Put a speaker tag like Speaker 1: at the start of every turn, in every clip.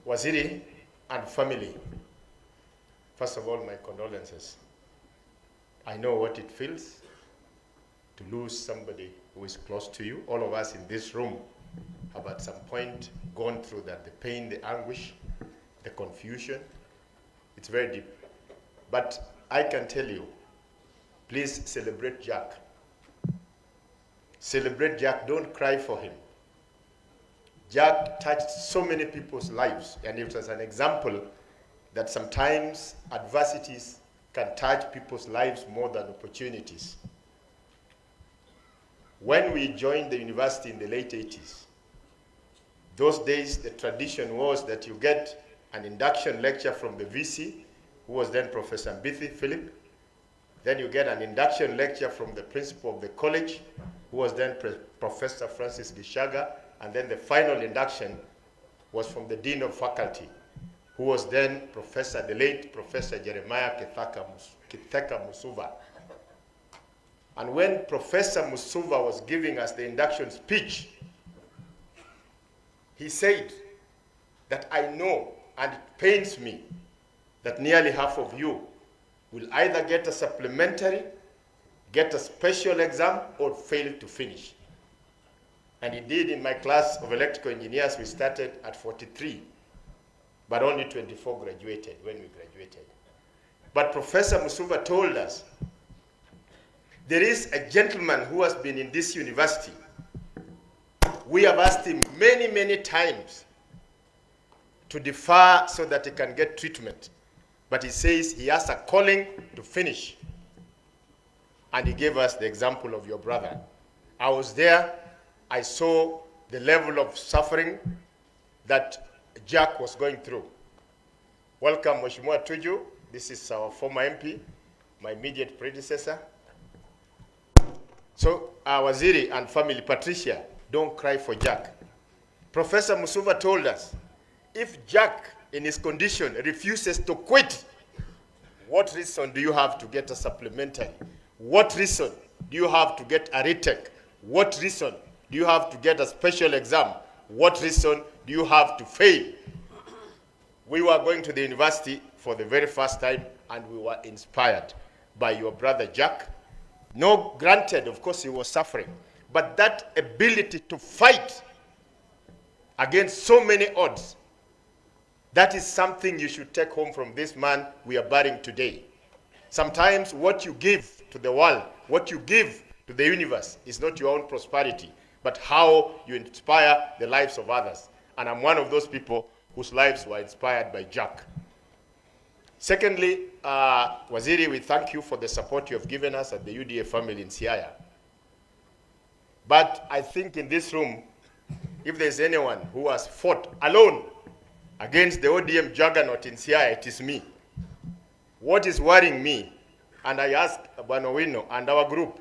Speaker 1: Waziri and family, first of all, my condolences. I know what it feels to lose somebody who is close to you. All of us in this room have at some point gone through that, the pain, the anguish, the confusion. It's very deep. But I can tell you, please celebrate Jack. Celebrate Jack, don't cry for him. Jack touched so many people's lives, and it was an example that sometimes adversities can touch people's lives more than opportunities. When we joined the university in the late 80s, those days the tradition was that you get an induction lecture from the VC, who was then Professor Mbithi Philip. Then you get an induction lecture from the principal of the college, who was then Professor Francis Gishaga. And then the final induction was from the Dean of Faculty, who was then the late Professor Jeremiah Kitheka Musuva. And when Professor Musuva was giving us the induction speech, he said that I know, and it pains me, that nearly half of you will either get a supplementary, get a special exam, or fail to finish. And indeed, in my class of electrical engineers, we started at 43, but only 24 graduated when we graduated. But Professor Musuva told us, there is a gentleman who has been in this university. We have asked him many, many times to defer so that he can get treatment. But he says he has a calling to finish. And he gave us the example of your brother. I was there. I saw the level of suffering that Jack was going through. Welcome, Mheshimiwa Tuju. This is our former MP, my immediate predecessor. So, our Waziri and family, Patricia, don't cry for Jack. Professor Musuva told us, if Jack, in his condition, refuses to quit, what reason do you have to get a supplementary? What reason do you have to get a retake? What reason do you have to get a special exam? What reason do you have to fail? We were going to the university for the very first time, and we were inspired by your brother Jack. No, granted, of course, he was suffering, but that ability to fight against so many odds, that is something you should take home from this man we are burying today. Sometimes what you give to the world, what you give to the universe is not your own prosperity, but how you inspire the lives of others. And I'm one of those people whose lives were inspired by Jack. Secondly, Waziri, we thank you for the support you have given us at the UDA family in Siaya. But I think in this room, if there's anyone who has fought alone against the ODM juggernaut in Siaya, it is me. What is worrying me, and I ask Banowino and our group,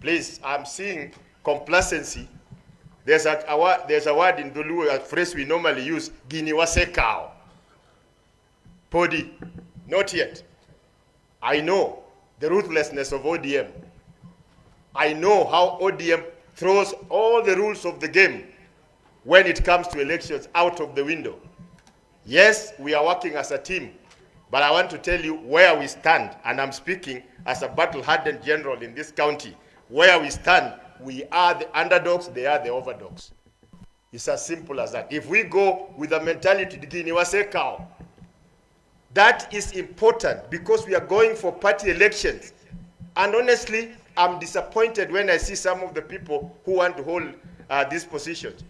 Speaker 1: please, I'm seeing complacency. There's a word in Dulu, a phrase we normally use, Gini wasekao. Podi, not yet. I know the ruthlessness of ODM. I know how ODM throws all the rules of the game when it comes to elections out of the window. Yes, we are working as a team, but I want to tell you where we stand, and I'm speaking as a battle-hardened general in this county. Where we stand, we are the underdogs, they are the overdogs. It's as simple as that. If we go with a mentality, that is important because we are going for party elections. And honestly, I'm disappointed when I see some of the people who want to hold these positions.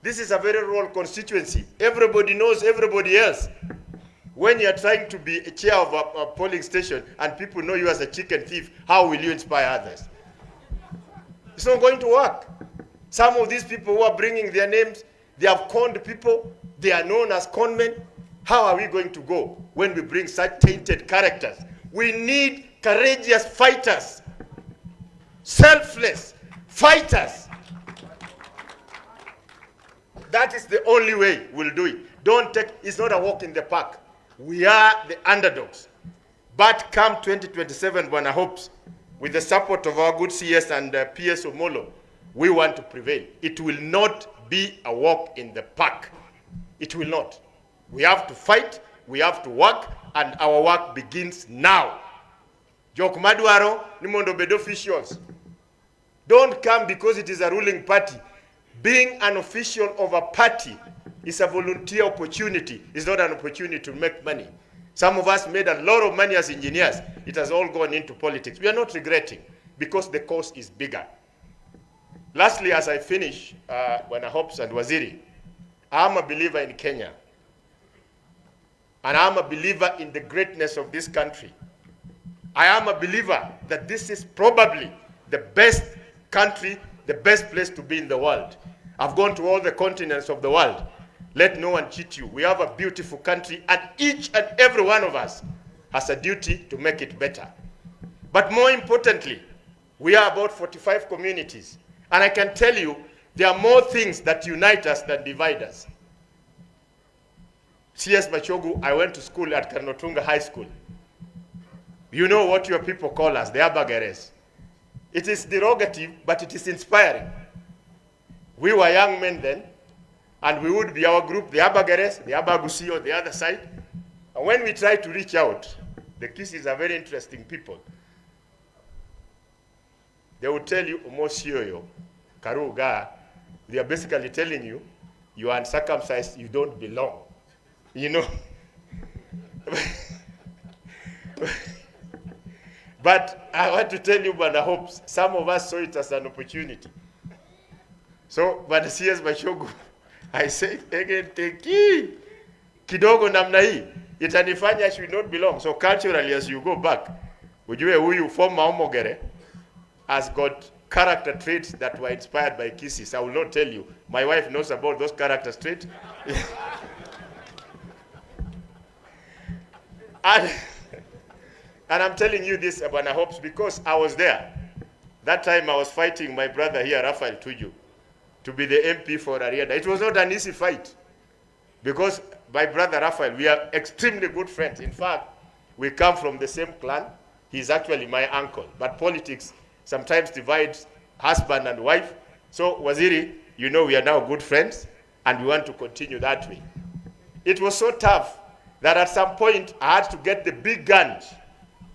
Speaker 1: This is a very rural constituency. Everybody knows everybody else. When you're trying to be a chair of a polling station and people know you as a chicken thief, how will you inspire others? It's not going to work. Some of these people who are bringing their names, they have conned people. They are known as conmen. How are we going to go when we bring such tainted characters? We need courageous fighters, selfless fighters. That is the only way we'll do it. It's not a walk in the park. We are the underdogs. But come 2027, Bwana hopes, with the support of our good CS and PS Omolo, we want to prevail. It will not be a walk in the park. It will not. We have to fight, we have to work, and our work begins now. Jok Madwaro, Nimondo Bed officials. Don't come because it is a ruling party. Being an official of a party is a volunteer opportunity. It's not an opportunity to make money. Some of us made a lot of money as engineers. It has all gone into politics. We are not regretting because the cause is bigger. Lastly, as I finish, Bwana Hobbs and Waziri, I'm a believer in Kenya. And I'm a believer in the greatness of this country. I am a believer that this is probably the best country, the best place to be in the world. I've gone to all the continents of the world. Let no one cheat you. We have a beautiful country, and each and every one of us has a duty to make it better. But more importantly, we are about 45 communities. And I can tell you, there are more things that unite us than divide us. C.S. Machogu, I went to school at Karnotunga High School. You know what your people call us, the Abagares. It is derogative, but it is inspiring. We were young men then, and we would be our group, the Abagares, the Abagusi on the other side. And when we try to reach out, the Kisis are very interesting people. They will tell you, Omosio, Karuga, they are basically telling you, you are uncircumcised, you don't belong. You know? But I want to tell you, Bwana Hobbs, some of us saw it as an opportunity. So, Bwana CS Machogu, I say, again, teki, kidogo namna hii, itanifanya should not belong. So culturally, as you go back, ujue huyu former Omogere has got character traits that were inspired by Kisis. I will not tell you. My wife knows about those character traits. And I'm telling you this, Bwana Hobbs, because I was there. That time I was fighting my brother here, Raphael Tuju, to be the MP for Rarieda. It was not an easy fight, because my brother Raphael, we are extremely good friends. In fact, we come from the same clan. He's actually my uncle. But politics sometimes divides husband and wife. So, Waziri, you know we are now good friends, and we want to continue that way. It was so tough that at some point I had to get the big guns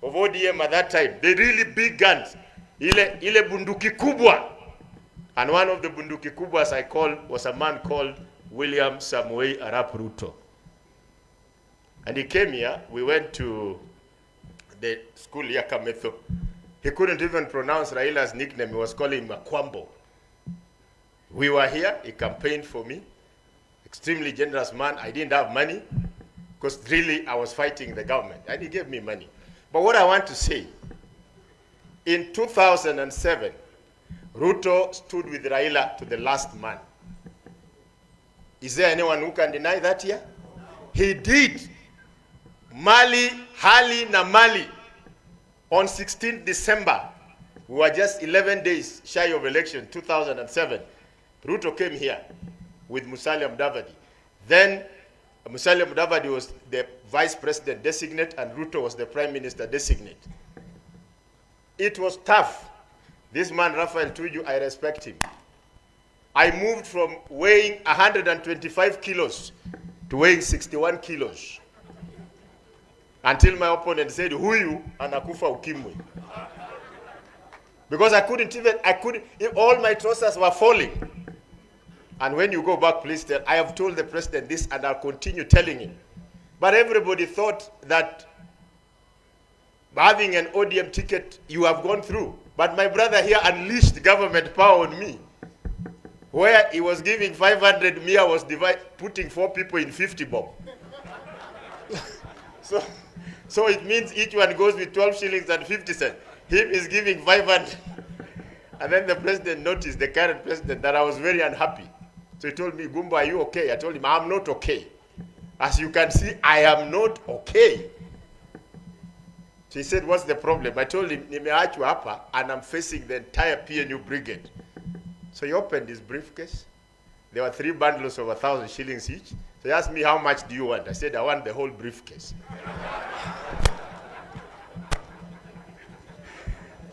Speaker 1: of ODM at that time, the really big guns, ile bunduki kubwa. And one of the bunduki kubwas I called was a man called William Samoei Arap Ruto. And he came here. We went to the school here, Kametho. He couldn't even pronounce Raila's nickname. He was calling him Makwambo. We were here. He campaigned for me. Extremely generous man. I didn't have money because really I was fighting the government. And he gave me money. But what I want to say, in 2007, Ruto stood with Raila to the last man. Is there anyone who can deny that here? He did. Mali, Hali na Mali. On 16th December, we were just 11 days shy of election, 2007. Ruto came here with Musalia Mudavadi. Then Musalia Mudavadi was the vice president designate and Ruto was the prime minister designate. It was tough. This man, Raphael Tuju, I respect him. I moved from weighing 125 kilos to weighing 61 kilos. Until my opponent said, huyu anakufa ukimwi. Because I couldn't, all my trousers were falling. And when you go back, please tell, I have told the president this and I'll continue telling him. But everybody thought that having an ODM ticket, you have gone through. But my brother here unleashed government power on me. Where he was giving 500, Mia was putting 4 people in 50 bob. So it means each one goes with 12 shillings and 50 cents. Him is giving 500. And then the president noticed, the current president, that I was very unhappy. So he told me, Gumba, are you okay? I told him, I'm not okay. As you can see, I am not okay. So he said, what's the problem? I told him, nimeachwa hapa, and I'm facing the entire PNU brigade. So he opened his briefcase. There were 3 bundles of 1,000 shillings each. So he asked me, how much do you want? I said, I want the whole briefcase.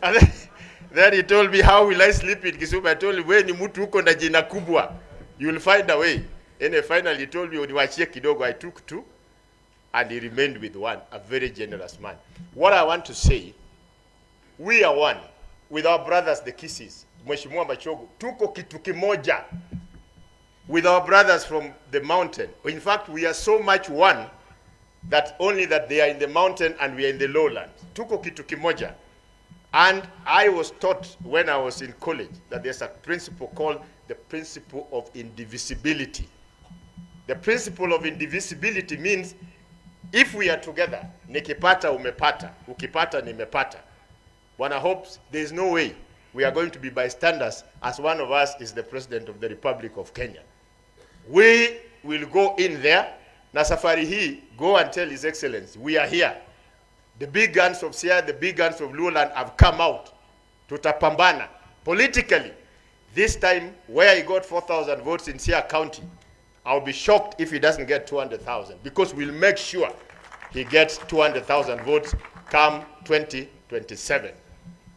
Speaker 1: And then he told me, how will I sleep in Kisumu? I told him, when you move to jina kubwa, you will find a way. And finally he told me, "Uniwachie kidogo." I took two, and he remained with one, a very generous man. What I want to say, we are one with our brothers the Kisses. Mheshimiwa Machogu, tuko kitu kimoja with our brothers from the mountain. In fact, we are so much one that only that they are in the mountain and we are in the lowland. Tuko kitu kimoja. And I was taught when I was in college that there's a principle called the principle of indivisibility. The principle of indivisibility means if we are together, nikipata umepata, ukipata nimepata. Bwana hopes there is no way we are going to be bystanders as one of us is the President of the Republic of Kenya. We will go in there. Na safari hii, go and tell His Excellency, we are here. The big guns of Siaya, the big guns of Lowland have come out. Tutapambana. Politically, this time, where he got 4,000 votes in Siaya County, I'll be shocked if he doesn't get 200,000, because we'll make sure he gets 200,000 votes come 2027.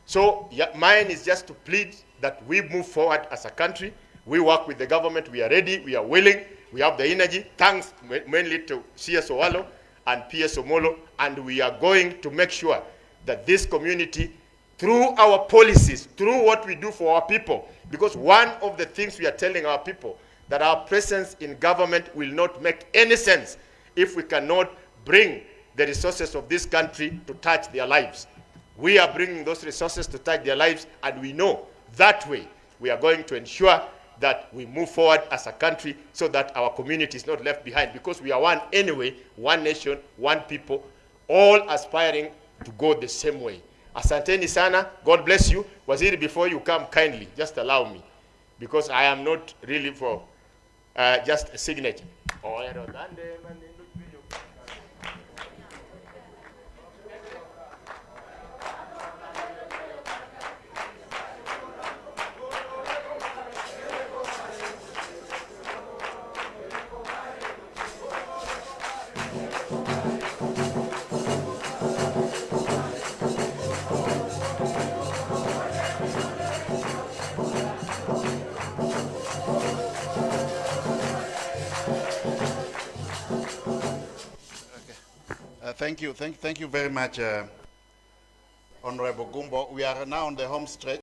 Speaker 1: So mine is just to plead that we move forward as a country. We work with the government. We are ready. We are willing. We have the energy. Thanks mainly to CS Owalo and PS Omolo. And we are going to make sure that this community, through our policies, through what we do for our people, because one of the things we are telling our people, that our presence in government will not make any sense if we cannot bring the resources of this country to touch their lives. We are bringing those resources to touch their lives, and we know that way we are going to ensure that we move forward as a country so that our community is not left behind, because we are one anyway, one nation, one people, all aspiring to go the same way. Asanteni sana. God bless you. Waziri, before you come, kindly, just allow me, because I am not really for just a signature.
Speaker 2: Thank you very much, Honorable Gumbo. We are now on the home stretch.